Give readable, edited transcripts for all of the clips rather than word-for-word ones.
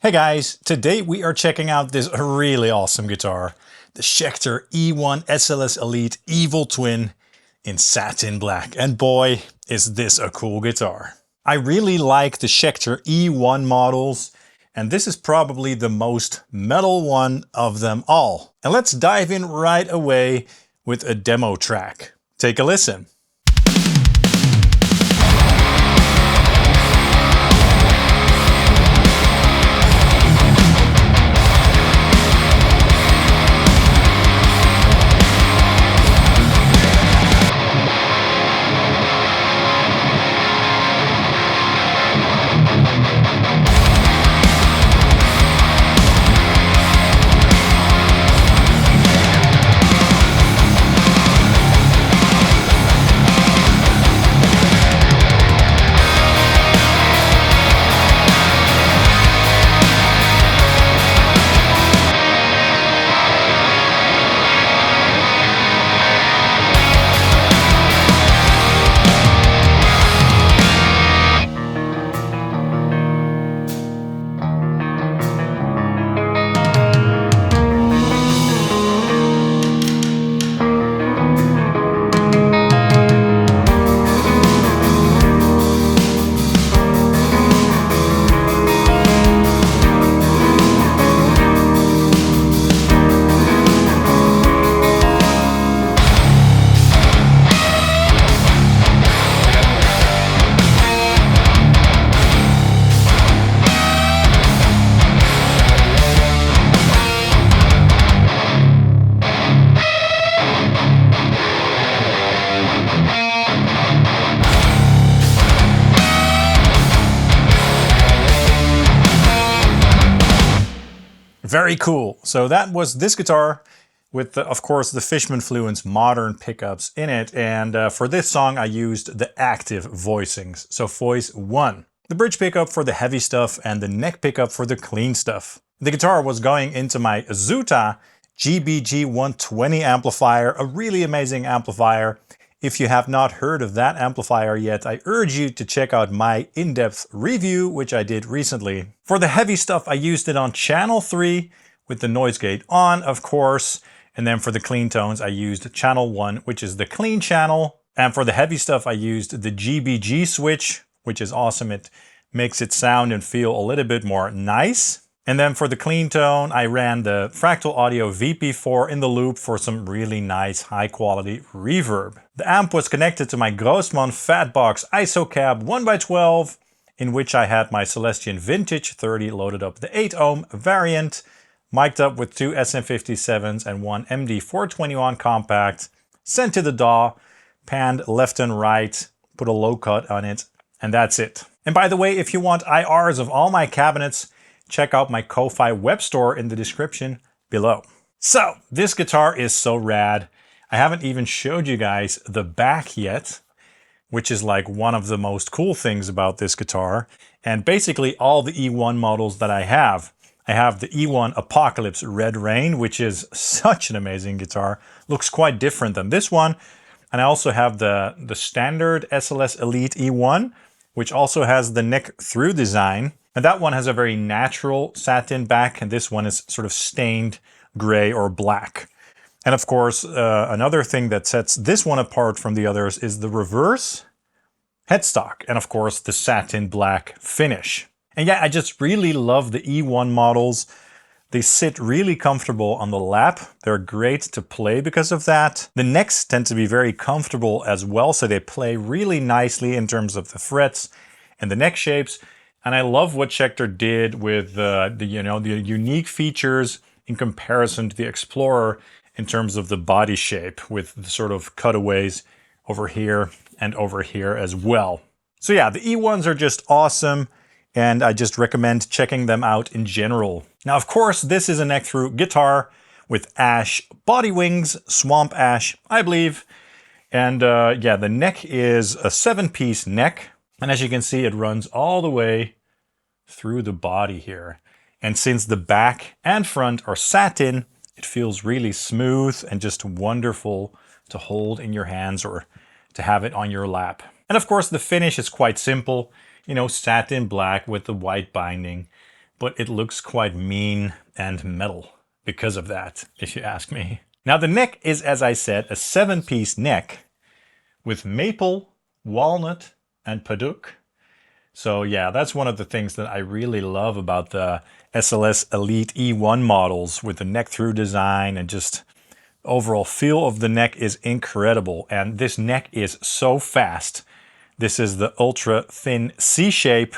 Hey guys, today we are checking out this really awesome guitar, the Schecter E1 SLS Elite Evil Twin in satin black. And boy, is this a cool guitar. I really like the Schecter E1 models, and this is probably the most metal one of them all. And let's dive in right away with a demo track. Take a listen. Very cool. So that was this guitar with, of course, the Fishman Fluence Modern pickups in it. And for this song, I used the active voicings. So voice 1. The bridge pickup for the heavy stuff and the neck pickup for the clean stuff. The guitar was going into my Zuta GBG 120 amplifier, a really amazing amplifier. If you have not heard of that amplifier yet, I urge you to check out my in-depth review, which I did recently. For the heavy stuff, I used it on channel 3 with the noise gate on, of course. And then for the clean tones, I used channel 1, which is the clean channel. And for the heavy stuff, I used the GBG switch, which is awesome. It makes it sound and feel a little bit more nice. And then for the clean tone, I ran the Fractal Audio VP4 in the loop for some really nice high quality reverb. The amp was connected to my Grossman Fatbox ISO cab 1x12, in which I had my Celestion Vintage 30 loaded up the 8 ohm variant, mic'd up with 2 SM57s and 1 MD421 Kompakt, sent to the DAW, panned left and right, put a low cut on it, and that's it. And by the way, if you want IRs of all my cabinets, check out my Ko-Fi web store in the description below. So, this guitar is so rad. I haven't even showed you guys the back yet, which is like one of the most cool things about this guitar. And basically all the E1 models that I have the E1 Apocalypse Red Rain, which is such an amazing guitar. Looks quite different than this one. And I also have the standard SLS Elite E1, which also has the neck through design. And that one has a very natural satin back, and this one is sort of stained gray or black. And of course, another thing that sets this one apart from the others is the reverse headstock, and of course the satin black finish. And yeah, I just really love the E1 models. They sit really comfortable on the lap. They're great to play because of that. The necks tend to be very comfortable as well, so they play really nicely in terms of the frets and the neck shapes. And I love what Schecter did with the unique features in comparison to the Explorer in terms of the body shape, with the sort of cutaways over here and over here as well. So yeah, the E1s are just awesome, and I just recommend checking them out in general. Now, of course, this is a neck-through guitar with ash body wings, swamp ash, I believe. And yeah, the neck is a 7-piece neck. And as you can see, it runs all the way through the body here. And since the back and front are satin, it feels really smooth and just wonderful to hold in your hands or to have it on your lap. And of course, the finish is quite simple. You know, satin black with the white binding. but it looks quite mean and metal because of that, if you ask me. Now the neck is, as I said, a 7-piece neck with maple, walnut, and padauk. So yeah, that's one of the things that I really love about the SLS Elite E1 models, with the neck through design, and just overall feel of the neck is incredible. And this neck is so fast. This is the ultra thin C shape,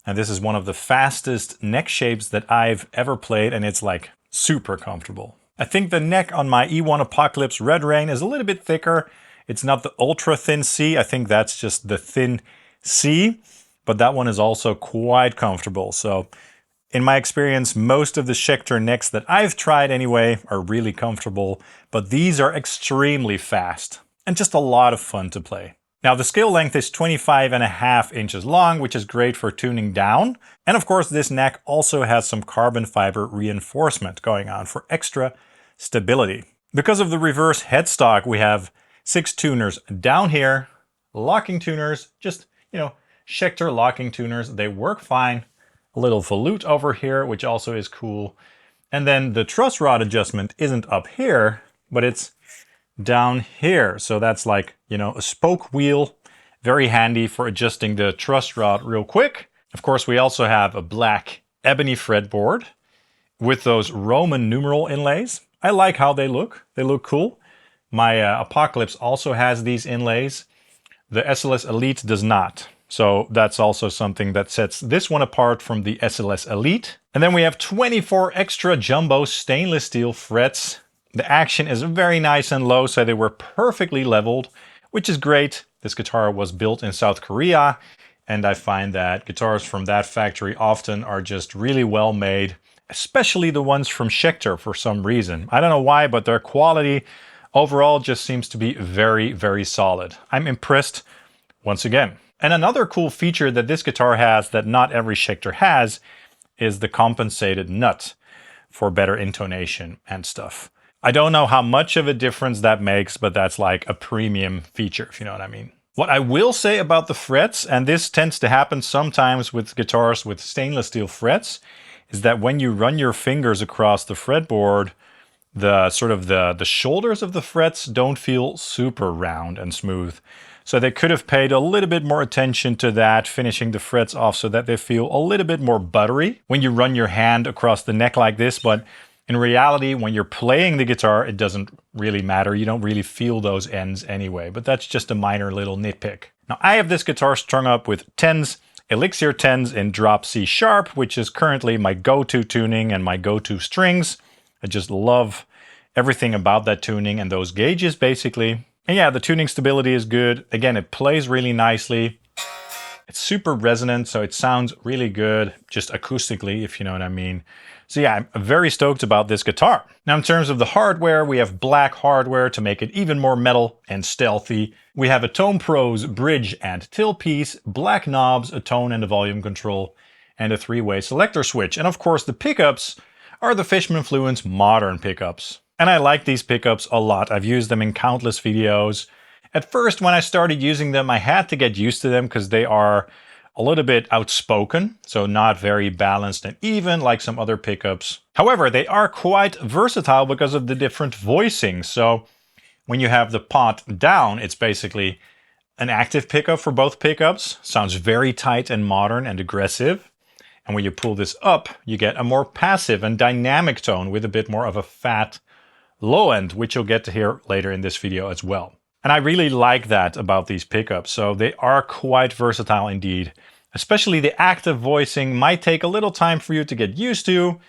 and this is one of the fastest neck shapes that I've ever played, and it's like super comfortable. I think the neck on my E1 Apocalypse Red Rain is a little bit thicker. It's not the ultra thin C, I think that's just the thin C, but that one is also quite comfortable. So in my experience, most of the Schecter necks that I've tried anyway are really comfortable, but these are extremely fast and just a lot of fun to play. Now the scale length is 25.5 inches long, which is great for tuning down. And of course this neck also has some carbon fiber reinforcement going on for extra stability. Because of the reverse headstock, we have 6 tuners down here, locking tuners, just, you know, Schecter locking tuners. They work fine. A little volute over here, which also is cool. And then the truss rod adjustment isn't up here, but it's down here. So that's like, you know, a spoke wheel. Very handy for adjusting the truss rod real quick. Of course, we also have a black ebony fretboard with those Roman numeral inlays. I like how they look. They look cool. My Apocalypse also has these inlays. The SLS Elite does not. So that's also something that sets this one apart from the SLS Elite. And then we have 24 extra jumbo stainless steel frets. The action is very nice and low, so they were perfectly leveled, which is great. This guitar was built in South Korea, and I find that guitars from that factory often are just really well made, especially the ones from Schecter for some reason. I don't know why, but their quality overall just seems to be very, very solid. I'm impressed once again. And another cool feature that this guitar has that not every Schecter has is the compensated nut for better intonation and stuff. I don't know how much of a difference that makes, but that's like a premium feature, if you know what I mean. What I will say about the frets, and this tends to happen sometimes with guitars with stainless steel frets, is that when you run your fingers across the fretboard, the shoulders of the frets don't feel super round and smooth. So they could have paid a little bit more attention to that, finishing the frets off so that they feel a little bit more buttery when you run your hand across the neck like this. But in reality, when you're playing the guitar, it doesn't really matter. You don't really feel those ends anyway, but that's just a minor little nitpick. Now I have this guitar strung up with 10s, Elixir 10s in drop C sharp, which is currently my go-to tuning and my go-to strings. I just love everything about that tuning and those gauges basically. And yeah, the tuning stability is good. Again, it plays really nicely. It's super resonant, so it sounds really good, just acoustically, if you know what I mean. So yeah, I'm very stoked about this guitar. Now in terms of the hardware, we have black hardware to make it even more metal and stealthy. We have a Tone Pros bridge and tailpiece, black knobs, a tone and a volume control, and a 3-way selector switch. And of course the pickups are the Fishman Fluence Modern pickups. And I like these pickups a lot. I've used them in countless videos. At first, when I started using them, I had to get used to them because they are a little bit outspoken, so not very balanced and even like some other pickups. However, they are quite versatile because of the different voicings. So when you have the pot down, it's basically an active pickup for both pickups. Sounds very tight and modern and aggressive. And when you pull this up, you get a more passive and dynamic tone with a bit more of a fat low end, which you'll get to hear later in this video as well. And I really like that about these pickups. So they are quite versatile indeed. Especially the active voicing might take a little time for you to get used to,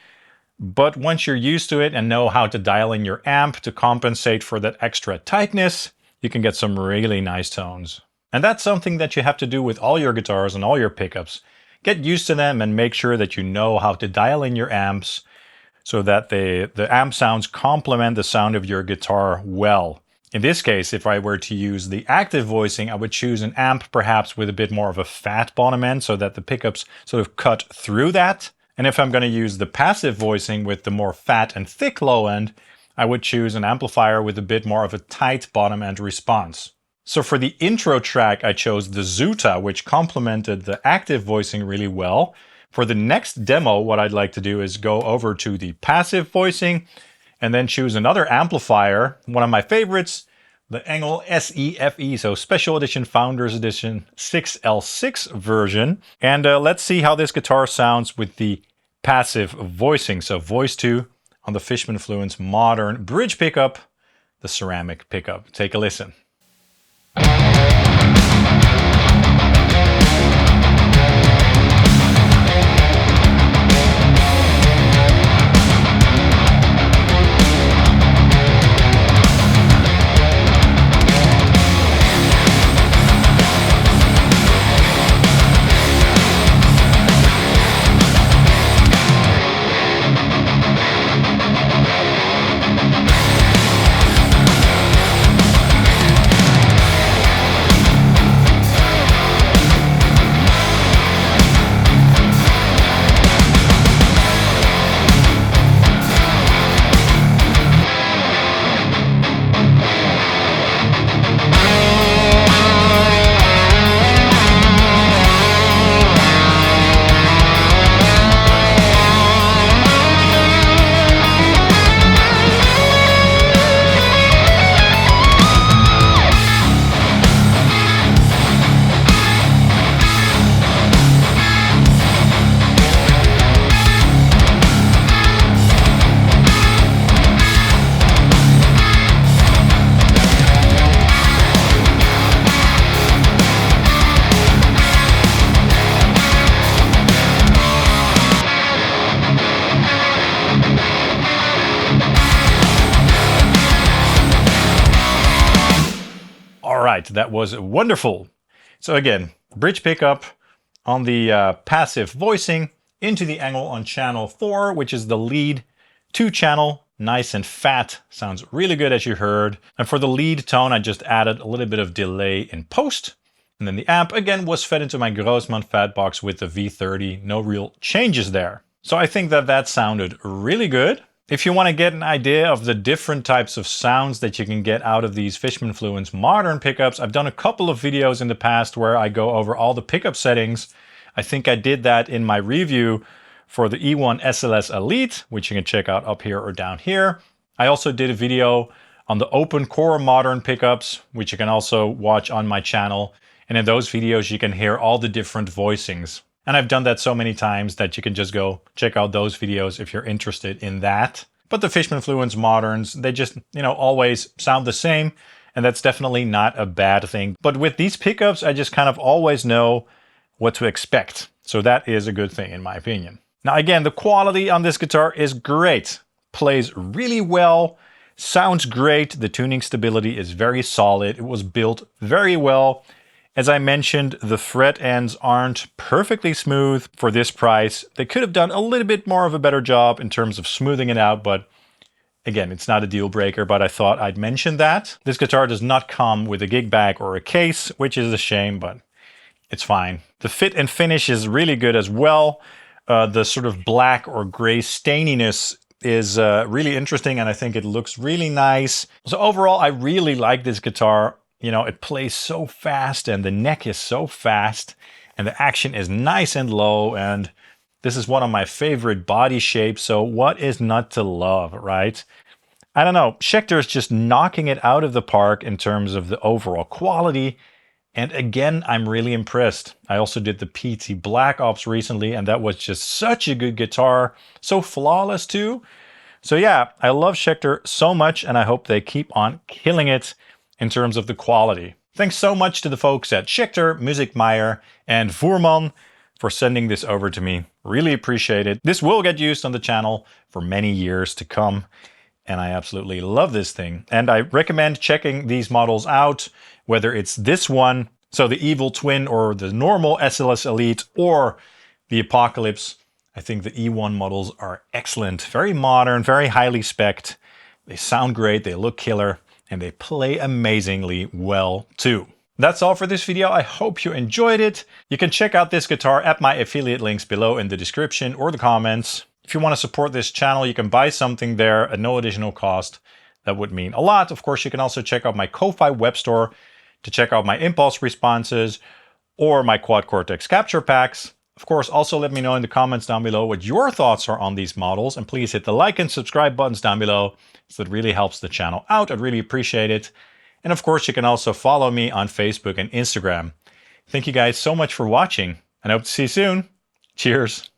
but once you're used to it and know how to dial in your amp to compensate for that extra tightness, you can get some really nice tones. And that's something that you have to do with all your guitars and all your pickups. Get used to them and make sure that you know how to dial in your amps so that the amp sounds complement the sound of your guitar well. In this case, if I were to use the active voicing, I would choose an amp perhaps with a bit more of a fat bottom end so that the pickups sort of cut through that. And if I'm going to use the passive voicing with the more fat and thick low end, I would choose an amplifier with a bit more of a tight bottom end response. So for the intro track, I chose the Zuta, which complemented the active voicing really well. For the next demo, what I'd like to do is go over to the passive voicing and then choose another amplifier, one of my favorites, the ENGL SEFE, so Special Edition Founders Edition 6L6 version. And let's see how this guitar sounds with the passive voicing. So voice 2 on the Fishman Fluence Modern bridge pickup, the ceramic pickup. Take a listen. That was wonderful. So again, bridge pickup on the passive voicing into the ENGL on channel 4, which is the lead 2-channel, nice and fat, sounds really good as you heard. And for the lead tone, I just added a little bit of delay in post. And then the amp again was fed into my Grossman Fatbox with the V30, no real changes there. So I think that that sounded really good. If you want to get an idea of the different types of sounds that you can get out of these Fishman Fluence Modern pickups, I've done a couple of videos in the past where I go over all the pickup settings. I think I did that in my review for the E1 SLS Elite, which you can check out up here or down here. I also did a video on the open core modern pickups, which you can also watch on my channel. And in those videos, you can hear all the different voicings. And I've done that so many times that you can just go check out those videos if you're interested in that. But the Fishman Fluence Moderns, they just, always sound the same. And that's definitely not a bad thing. But with these pickups, I just kind of always know what to expect. So that is a good thing in my opinion. Now again, the quality on this guitar is great. Plays really well, sounds great. The tuning stability is very solid. It was built very well. As I mentioned, the fret ends aren't perfectly smooth for this price. They could have done a little bit more of a better job in terms of smoothing it out, but again, it's not a deal breaker, but I thought I'd mention that. This guitar does not come with a gig bag or a case, which is a shame, but it's fine. The fit and finish is really good as well. The sort of black or gray staininess is really interesting, and I think it looks really nice. So overall, I really like this guitar. It plays so fast and the neck is so fast and the action is nice and low, and this is one of my favorite body shapes, so what is not to love, right? I don't know, Schecter is just knocking it out of the park in terms of the overall quality, and again, I'm really impressed. I also did the PT Black Ops recently, and that was just such a good guitar, so flawless too. So yeah, I love Schecter so much, and I hope they keep on killing it in terms of the quality. Thanks so much to the folks at Schecter, Musikmeier, and Voerman for sending this over to me. Really appreciate it. This will get used on the channel for many years to come, and I absolutely love this thing. And I recommend checking these models out, whether it's this one, so the Evil Twin or the normal SLS Elite, or the Apocalypse. I think the E1 models are excellent, very modern, very highly spec'd. They sound great, they look killer, and they play amazingly well too. That's all for this video. I hope you enjoyed it. You can check out this guitar at my affiliate links below in the description or the comments. If you want to support this channel, you can buy something there at no additional cost. That would mean a lot. Of course, you can also check out my Ko-Fi web store to check out my impulse responses or my Quad Cortex capture packs. Of course, also let me know in the comments down below what your thoughts are on these models, and please hit the like and subscribe buttons down below, so it really helps the channel out. I'd really appreciate it. And of course, you can also follow me on Facebook and Instagram. Thank you guys so much for watching, and I hope to see you soon. Cheers.